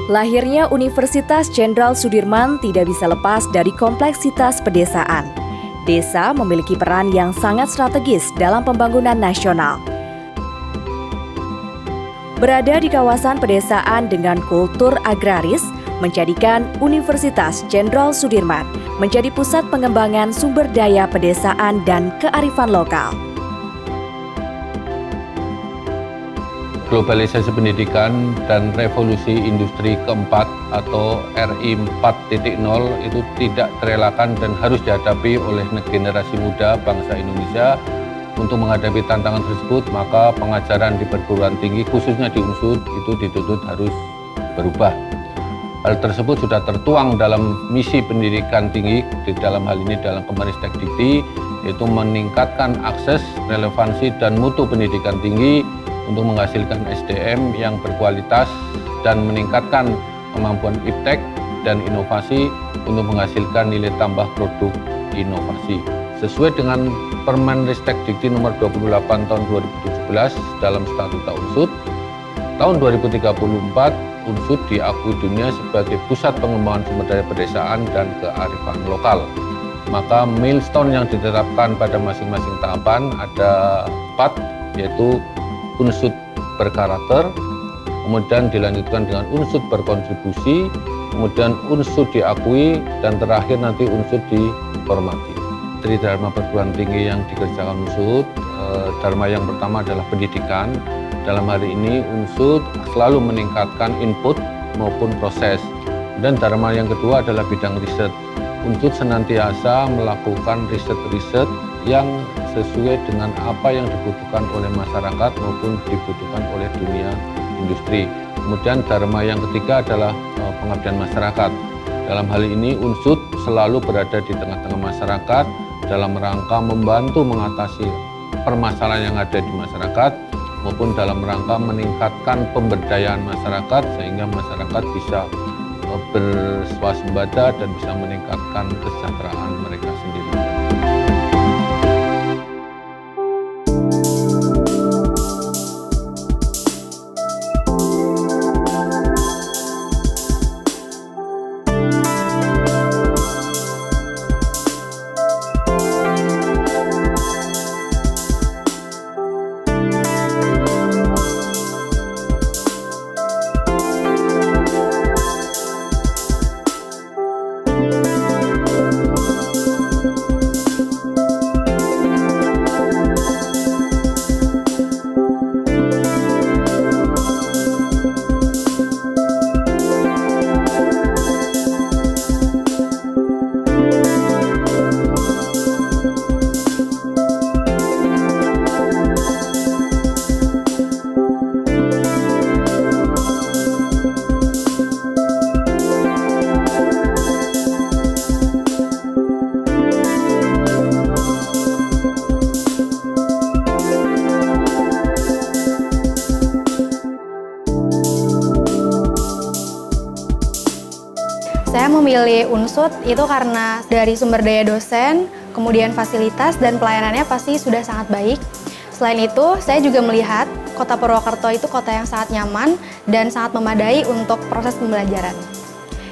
Lahirnya Universitas Jenderal Sudirman tidak bisa lepas dari kompleksitas pedesaan. Desa memiliki peran yang sangat strategis dalam pembangunan nasional. Berada di kawasan pedesaan dengan kultur agraris, menjadikan Universitas Jenderal Sudirman menjadi pusat pengembangan sumber daya pedesaan dan kearifan lokal. Globalisasi pendidikan dan revolusi industri keempat atau RI 4.0 itu tidak terelakkan dan harus dihadapi oleh generasi muda bangsa Indonesia. Untuk menghadapi tantangan tersebut, maka pengajaran di perguruan tinggi, khususnya di UNSUD, itu dituntut harus berubah. Hal tersebut sudah tertuang dalam misi pendidikan tinggi, di dalam hal ini dalam Kemenristek Dikti, yaitu meningkatkan akses, relevansi, dan mutu pendidikan tinggi untuk menghasilkan SDM yang berkualitas dan meningkatkan kemampuan iptek dan inovasi untuk menghasilkan nilai tambah produk inovasi. Sesuai dengan Permenristek Dikti nomor 28 tahun 2017 dalam Statuta UNSUD, tahun 2034 UNSUD diakui dunia sebagai pusat pengembangan sumber daya pedesaan dan kearifan lokal. Maka milestone yang ditetapkan pada masing-masing tahapan ada 4, yaitu UNSUD berkarakter, kemudian dilanjutkan dengan UNSUD berkontribusi, kemudian UNSUD diakui, dan terakhir nanti UNSUD dihormati. Dari dharma perguruan tinggi yang dikerjakan UNSUD, dharma yang pertama adalah pendidikan. Dalam hari ini UNSUD selalu meningkatkan input maupun proses. Dan dharma yang kedua adalah bidang riset. UNSUD senantiasa melakukan riset-riset yang sesuai dengan apa yang dibutuhkan oleh masyarakat maupun dibutuhkan oleh dunia industri. Kemudian dharma yang ketiga adalah pengabdian masyarakat. Dalam hal ini UNSUD selalu berada di tengah-tengah masyarakat dalam rangka membantu mengatasi permasalahan yang ada di masyarakat maupun dalam rangka meningkatkan pemberdayaan masyarakat sehingga masyarakat bisa berswasembada dan bisa meningkatkan kesejahteraan mereka sendiri. Saya memilih UNSUD itu karena dari sumber daya dosen, kemudian fasilitas dan pelayanannya pasti sudah sangat baik. Selain itu, saya juga melihat Kota Purwokerto itu kota yang sangat nyaman dan sangat memadai untuk proses pembelajaran.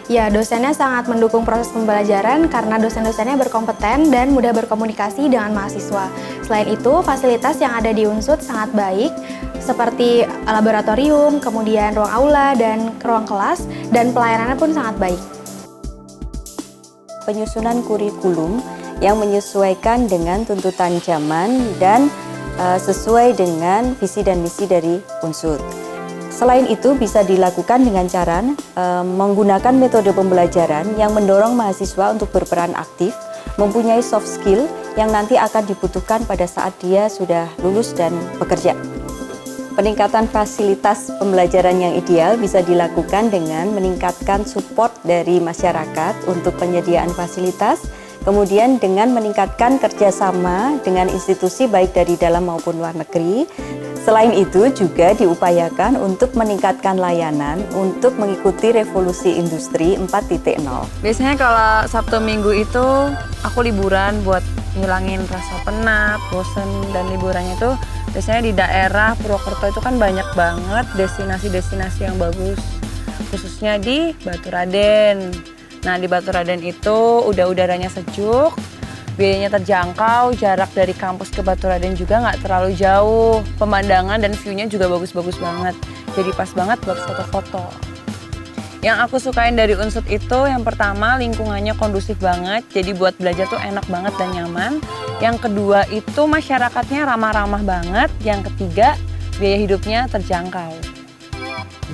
Ya, dosennya sangat mendukung proses pembelajaran karena dosen-dosennya berkompeten dan mudah berkomunikasi dengan mahasiswa. Selain itu, fasilitas yang ada di UNSUD sangat baik, seperti laboratorium, kemudian ruang aula dan ruang kelas, dan pelayanannya pun sangat baik. Penyusunan kurikulum yang menyesuaikan dengan tuntutan zaman dan sesuai dengan visi dan misi dari UNSUD. Selain itu bisa dilakukan dengan cara menggunakan metode pembelajaran yang mendorong mahasiswa untuk berperan aktif, mempunyai soft skill yang nanti akan dibutuhkan pada saat dia sudah lulus dan bekerja. Peningkatan fasilitas pembelajaran yang ideal bisa dilakukan dengan meningkatkan support dari masyarakat untuk penyediaan fasilitas, kemudian dengan meningkatkan kerjasama dengan institusi baik dari dalam maupun luar negeri. Selain itu juga diupayakan untuk meningkatkan layanan untuk mengikuti revolusi industri 4.0. Biasanya kalau Sabtu Minggu itu aku liburan buat ngilangin rasa penat, bosen, dan liburannya itu biasanya di daerah Purwokerto itu kan banyak banget destinasi-destinasi yang bagus. khususnya di Baturaden. Nah, di Baturaden itu udaranya sejuk, biayanya terjangkau, jarak dari kampus ke Baturaden juga nggak terlalu jauh. Pemandangan dan view-nya juga bagus-bagus banget. Jadi pas banget buat foto-foto. Yang aku sukain dari Unsud itu yang pertama lingkungannya kondusif banget, jadi buat belajar tuh enak banget dan nyaman. Yang kedua itu masyarakatnya ramah-ramah banget. Yang ketiga biaya hidupnya terjangkau.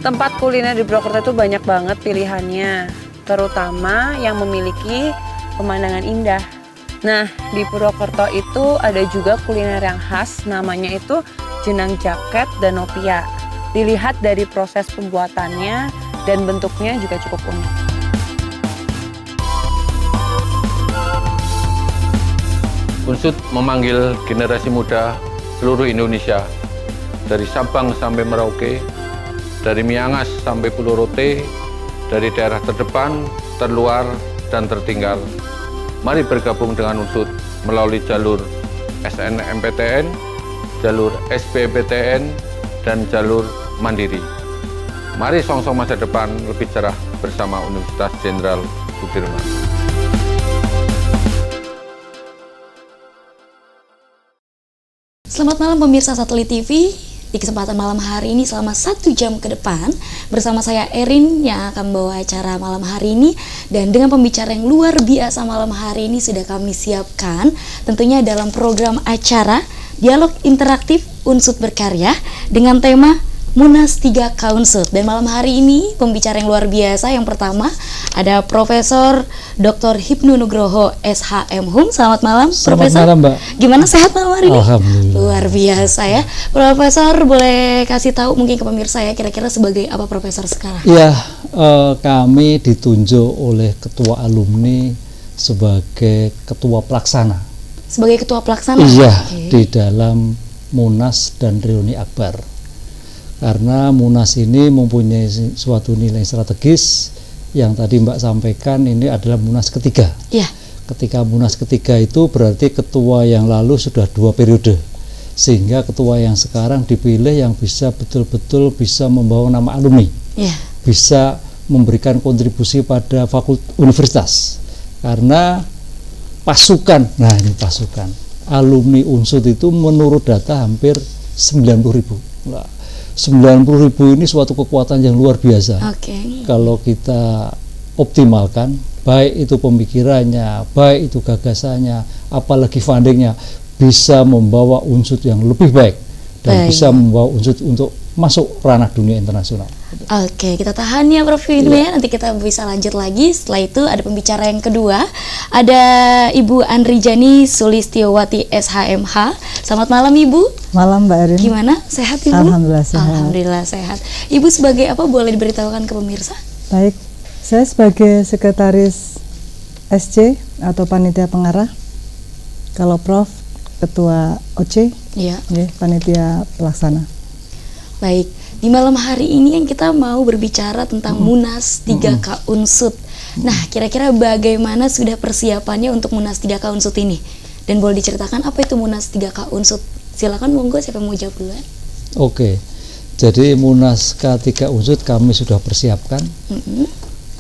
Tempat kuliner di Purwokerto itu banyak banget pilihannya, terutama yang memiliki pemandangan indah. Nah, di Purwokerto itu ada juga kuliner yang khas, namanya itu jenang jaket dan nopia. Dilihat dari proses pembuatannya dan bentuknya juga cukup unik. Unsud memanggil generasi muda seluruh Indonesia, dari Sabang sampai Merauke, dari Miangas sampai Pulau Rote, dari daerah terdepan, terluar, dan tertinggal. Mari bergabung dengan Unsud melalui jalur SNMPTN, jalur SBMPTN, dan jalur Mandiri. Mari songsong masa depan lebih cerah bersama Universitas Jenderal Sudirman. Selamat malam pemirsa Satelit TV. Di kesempatan malam hari ini selama 1 jam ke depan bersama saya Erin yang akan membawa acara malam hari ini, dan dengan pembicara yang luar biasa malam hari ini sudah kami siapkan tentunya dalam program acara Dialog Interaktif Unsud Berkarya dengan tema Munas 3K Unsud. Dan malam hari ini pembicara yang luar biasa yang pertama ada Profesor Dr. Hipnu Nugroho SHM Hum. Selamat malam, Selamat Profesor. malam, Mbak. Gimana, sehat malam hari ini? Alhamdulillah. Luar biasa ya. Profesor, boleh kasih tahu mungkin ke pemirsa ya kira-kira sebagai apa Profesor sekarang? Ya, kami ditunjuk oleh Ketua Alumni sebagai Ketua Pelaksana. Sebagai Ketua Pelaksana? Iya, Oke. di dalam Munas dan Reuni Akbar. Karena Munas ini mempunyai suatu nilai strategis yang tadi Mbak sampaikan, ini adalah Munas ketiga. Iya. Ketika Munas ketiga itu berarti ketua yang lalu sudah 2 periode, sehingga ketua yang sekarang dipilih yang bisa betul-betul bisa membawa nama alumni, Iya. bisa memberikan kontribusi pada universitas. Karena pasukan, nah ini pasukan alumni Unsud itu menurut data hampir 90.000. Nah, 90.000 ini suatu kekuatan yang luar biasa. Oke. Kalau kita optimalkan, baik itu pemikirannya, baik itu gagasannya, apalagi fundingnya, bisa membawa Unsud yang lebih baik dan Baik. bisa membawa Unsud untuk masuk ranah dunia internasional. Oke, kita tahan ya Prof Hipnu ya. Nanti kita bisa lanjut lagi. Setelah itu ada pembicara yang kedua. Ada Ibu Andrijani Sulistiowati SHMH. Selamat malam Ibu. Malam Mbak Erin. Gimana? Sehat Ibu? Alhamdulillah sehat. Alhamdulillah sehat. Ibu sebagai apa boleh diberitahukan ke pemirsa? Baik, saya sebagai sekretaris SC atau panitia pengarah. Kalau Prof ketua OC, Iya. ya, panitia pelaksana. Baik, di malam hari ini yang kita mau berbicara tentang Munas 3K Unsud. Nah, kira-kira bagaimana sudah persiapannya untuk Munas 3K Unsud ini? Dan boleh diceritakan apa itu Munas 3K Unsud? Silakan monggo, siapa yang mau jawab duluan? Oke, jadi Munas K3 Unsud kami sudah persiapkan.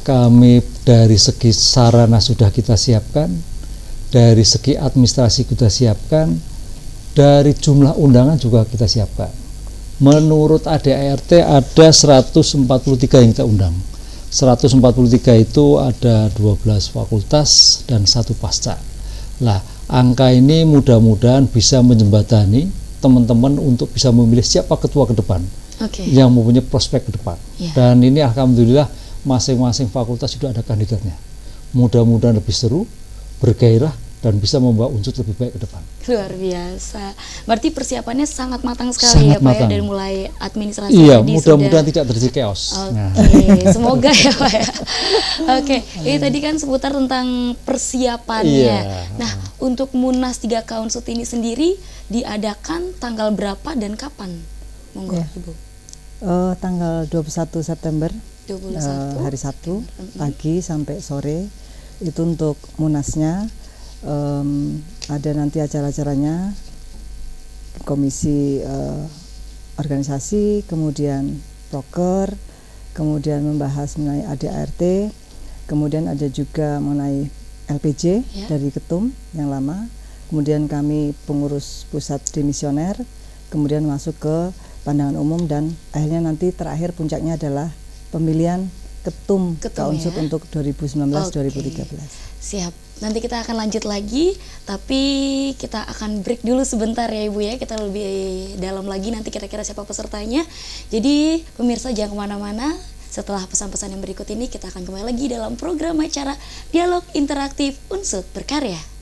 Kami dari segi sarana sudah kita siapkan, dari segi administrasi kita siapkan, dari jumlah undangan juga kita siapkan. Menurut ADART ada 143 yang kita undang. 143 itu ada 12 fakultas dan 1 pasca. Lah, angka ini mudah-mudahan bisa menjembatani teman-teman untuk bisa memilih siapa ketua ke depan. Oke. Yang mempunyai prospek ke depan. Iya. Dan ini alhamdulillah masing-masing fakultas sudah ada kandidatnya. Mudah-mudahan lebih seru, bergairah, dan bisa membawa Unsud lebih baik ke depan. Luar biasa. Berarti persiapannya sangat matang sekali Sangat ya Pak matang. ya, dari mulai administrasi Iya, tadi mudah-mudahan sudah. tidak terjadi chaos. Oke, semoga ya Pak ya. Oke, ini tadi kan seputar tentang persiapannya. Iya. Nah, untuk Munas 3K Unsud ini sendiri diadakan tanggal berapa dan kapan? Monggo Iya. Ibu. Tanggal 21 September, 21. hari Sabtu, pagi sampai sore. Itu untuk Munasnya. Ada nanti acara-acaranya, komisi organisasi, kemudian proker, kemudian membahas mengenai ADART, kemudian ada juga mengenai LPJ dari Ketum yang lama, kemudian kami pengurus pusat demisioner, kemudian masuk ke pandangan umum, dan akhirnya nanti terakhir puncaknya adalah pemilihan Ketum Kaunsut untuk 2019-2013. Siap. Nanti kita akan lanjut lagi, tapi kita akan break dulu sebentar ya Ibu ya. Kita lebih dalam lagi nanti kira-kira siapa pesertanya. Jadi pemirsa jangan kemana-mana. Setelah pesan-pesan yang berikut ini kita akan kembali lagi dalam program acara Dialog Interaktif Unsut Berkarya.